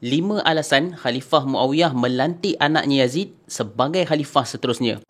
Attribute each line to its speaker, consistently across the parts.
Speaker 1: 5 alasan Khalifah Muawiyah melantik anaknya Yazid sebagai khalifah seterusnya.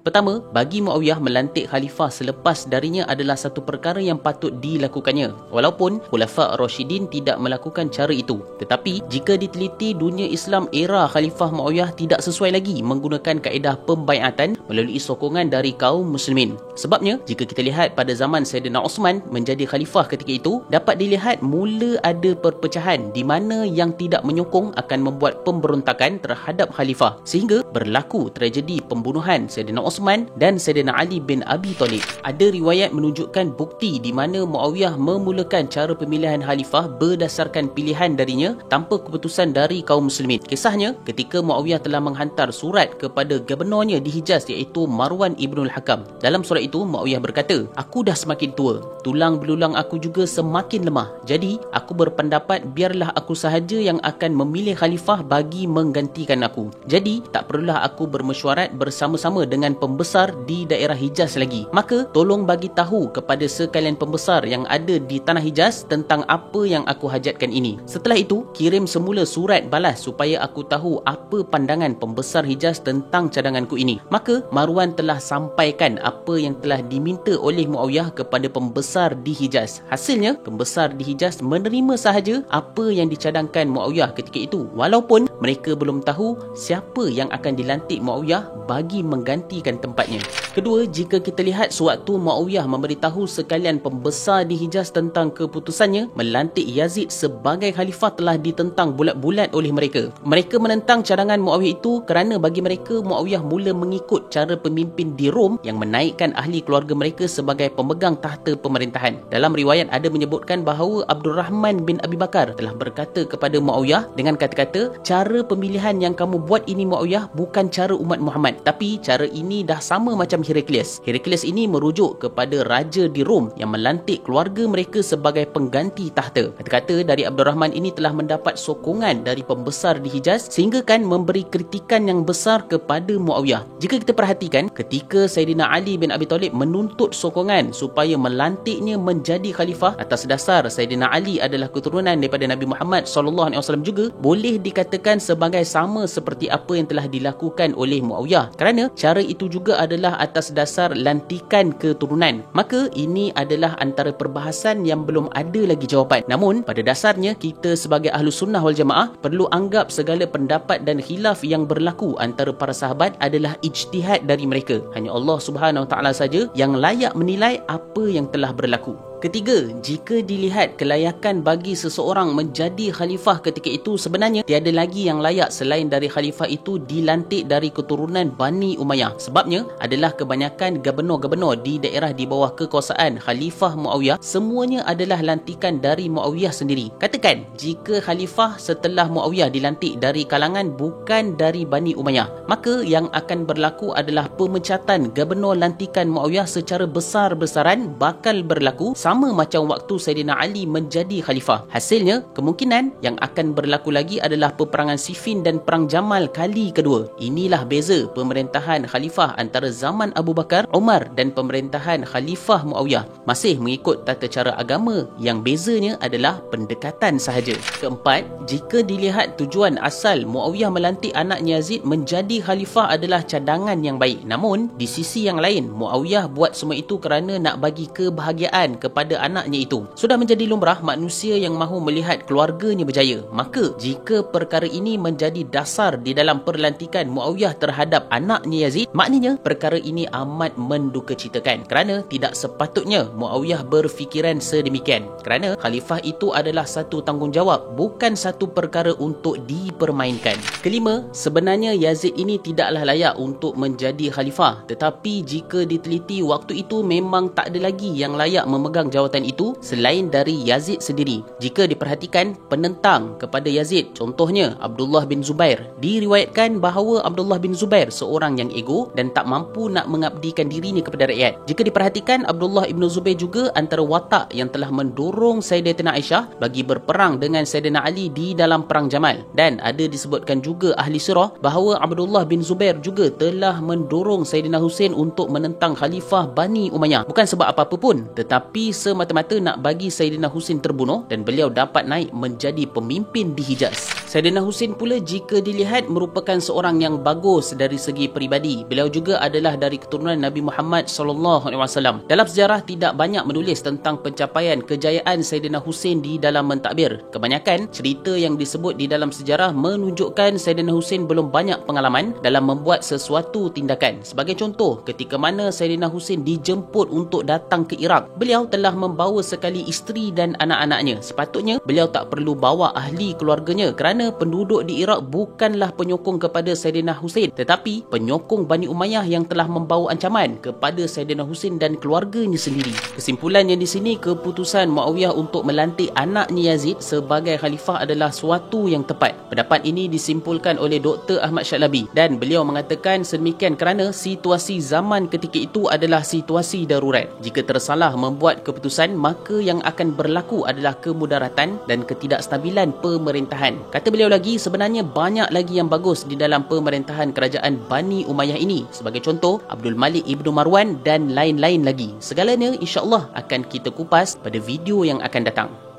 Speaker 1: Pertama, bagi Muawiyah melantik khalifah selepas darinya adalah satu perkara yang patut dilakukannya. Walaupun Khulafa' Rashidin tidak melakukan cara itu. Tetapi, jika diteliti, dunia Islam era Khalifah Muawiyah tidak sesuai lagi menggunakan kaedah pembaiatan melalui sokongan dari kaum muslimin. Sebabnya, jika kita lihat pada zaman Sayyidina Osman menjadi khalifah ketika itu, dapat dilihat mula ada perpecahan di mana yang tidak menyokong akan membuat pemberontakan terhadap khalifah. Sehingga berlaku tragedi pembunuhan Sayyidina Osman dan Sayyidina Ali bin Abi Talib. Ada riwayat menunjukkan bukti di mana Muawiyah memulakan cara pemilihan khalifah berdasarkan pilihan darinya tanpa keputusan dari kaum muslimin. Kisahnya, ketika Muawiyah telah menghantar surat kepada gubernurnya di Hijaz iaitu Marwan Ibnul Hakam. Dalam surat itu, Muawiyah berkata, "Aku dah semakin tua, tulang belulang aku juga semakin lemah. Jadi, aku berpendapat biarlah aku sahaja yang akan memilih khalifah bagi menggantikan aku. Jadi, tak perlulah aku bermesyuarat bersama-sama dengan pembesar di daerah Hijaz lagi. Maka tolong bagi tahu kepada sekalian pembesar yang ada di tanah Hijaz tentang apa yang aku hajatkan ini. Setelah itu, kirim semula surat balas supaya aku tahu apa pandangan pembesar Hijaz tentang cadanganku ini." Maka Marwan telah sampaikan apa yang telah diminta oleh Muawiyah kepada pembesar di Hijaz. Hasilnya, pembesar di Hijaz menerima sahaja apa yang dicadangkan Muawiyah ketika itu, walaupun mereka belum tahu siapa yang akan dilantik Muawiyah bagi menggantikan tempatnya. Kedua, jika kita lihat sewaktu Muawiyah memberitahu sekalian pembesar di Hijaz tentang keputusannya melantik Yazid sebagai khalifah telah ditentang bulat-bulat oleh mereka. Mereka menentang cadangan Muawiyah itu kerana bagi mereka Muawiyah mula mengikut cara pemimpin di Rom yang menaikkan ahli keluarga mereka sebagai pemegang tahta pemerintahan. Dalam riwayat ada menyebutkan bahawa Abdul Rahman bin Abi Bakar telah berkata kepada Muawiyah dengan kata-kata, "Cara pemilihan yang kamu buat ini Muawiyah bukan cara umat Muhammad, tapi cara ini dah sama macam Heraklius. Heraklius ini merujuk kepada raja di Rom yang melantik keluarga mereka sebagai pengganti tahta." Kata-kata dari Abdul Rahman ini telah mendapat sokongan dari pembesar di Hijaz sehingga kan memberi kritikan yang besar kepada Muawiyah. Jika kita perhatikan, ketika Sayyidina Ali bin Abi Talib menuntut sokongan supaya melantiknya menjadi khalifah atas dasar Sayyidina Ali adalah keturunan daripada Nabi Muhammad SAW juga, boleh dikatakan sebagai sama seperti apa yang telah dilakukan oleh Muawiyah kerana cara itu juga adalah atas dasar lantikan keturunan. Maka ini adalah antara perbahasan yang belum ada lagi jawapan. Namun pada dasarnya kita sebagai ahlu sunnah wal jamaah perlu anggap segala pendapat dan khilaf yang berlaku antara para sahabat adalah ijtihad dari mereka. Hanya Allah Subhanahu Wa Taala saja yang layak menilai apa yang telah berlaku. Ketiga, jika dilihat kelayakan bagi seseorang menjadi khalifah ketika itu, sebenarnya tiada lagi yang layak selain dari khalifah itu dilantik dari keturunan Bani Umayyah. Sebabnya adalah kebanyakan gubernur-gubernur di daerah di bawah kekuasaan Khalifah Muawiyah semuanya adalah lantikan dari Muawiyah sendiri. Katakan, jika khalifah setelah Muawiyah dilantik dari kalangan bukan dari Bani Umayyah, maka yang akan berlaku adalah pemecatan gubernur lantikan Muawiyah secara besar-besaran bakal berlaku sama macam waktu Sayyidina Ali menjadi khalifah. Hasilnya, kemungkinan yang akan berlaku lagi adalah peperangan Siffin dan perang Jamal kali kedua. Inilah beza pemerintahan khalifah antara zaman Abu Bakar, Umar dan pemerintahan khalifah Muawiyah. Masih mengikut tata cara agama, yang bezanya adalah pendekatan sahaja. Keempat, jika dilihat tujuan asal Muawiyah melantik anaknya Yazid menjadi khalifah adalah cadangan yang baik. Namun, di sisi yang lain, Muawiyah buat semua itu kerana nak bagi kebahagiaan kepada anaknya itu. Sudah menjadi lumrah manusia yang mahu melihat keluarganya berjaya. Maka, jika perkara ini menjadi dasar di dalam perlantikan Muawiyah terhadap anaknya Yazid, maknanya perkara ini amat mendukacitakan kerana tidak sepatutnya Muawiyah berfikiran sedemikian. Kerana khalifah itu adalah satu tanggungjawab, bukan satu perkara untuk dipermainkan. Kelima, sebenarnya Yazid ini tidaklah layak untuk menjadi khalifah, tetapi jika diteliti waktu itu memang tak ada lagi yang layak memegang jawatan itu selain dari Yazid sendiri. Jika diperhatikan, penentang kepada Yazid, contohnya Abdullah bin Zubair, diriwayatkan bahawa Abdullah bin Zubair seorang yang ego dan tak mampu nak mengabdikan dirinya kepada rakyat. Jika diperhatikan, Abdullah bin Zubair juga antara watak yang telah mendorong Sayyidatina Aisyah bagi berperang dengan Sayyidina Ali di dalam perang Jamal. Dan ada disebutkan juga ahli sirah bahawa Abdullah bin Zubair juga telah mendorong Sayyidina Husain untuk menentang khalifah Bani Umayyah. Bukan sebab apa-apa pun, tetapi semata-mata nak bagi Saidina Husin terbunuh dan beliau dapat naik menjadi pemimpin di Hijaz. Saidina Husin pula jika dilihat merupakan seorang yang bagus dari segi peribadi. Beliau juga adalah dari keturunan Nabi Muhammad SAW. Dalam sejarah tidak banyak menulis tentang pencapaian kejayaan Saidina Husin di dalam mentadbir. Kebanyakan cerita yang disebut di dalam sejarah menunjukkan Saidina Husin belum banyak pengalaman dalam membuat sesuatu tindakan. Sebagai contoh, ketika mana Saidina Husin dijemput untuk datang ke Iraq, beliau telah membawa sekali isteri dan anak-anaknya. Sepatutnya beliau tak perlu bawa ahli keluarganya kerana penduduk di Iraq bukanlah penyokong kepada Saidina Husin, tetapi penyokong Bani Umayyah yang telah membawa ancaman kepada Saidina Husin dan keluarganya sendiri. Kesimpulannya di sini, keputusan Muawiyah untuk melantik anaknya Yazid sebagai khalifah adalah suatu yang tepat. Pendapat ini disimpulkan oleh Dr. Ahmad Syalabi dan beliau mengatakan sedemikian kerana situasi zaman ketika itu adalah situasi darurat. Jika tersalah membuat keputusan, maka yang akan berlaku adalah kemudaratan dan ketidakstabilan pemerintahan. Kata beliau lagi, sebenarnya banyak lagi yang bagus di dalam pemerintahan kerajaan Bani Umayyah ini. Sebagai contoh, Abdul Malik Ibnu Marwan dan lain-lain lagi. Segalanya insya-Allah akan kita kupas pada video yang akan datang.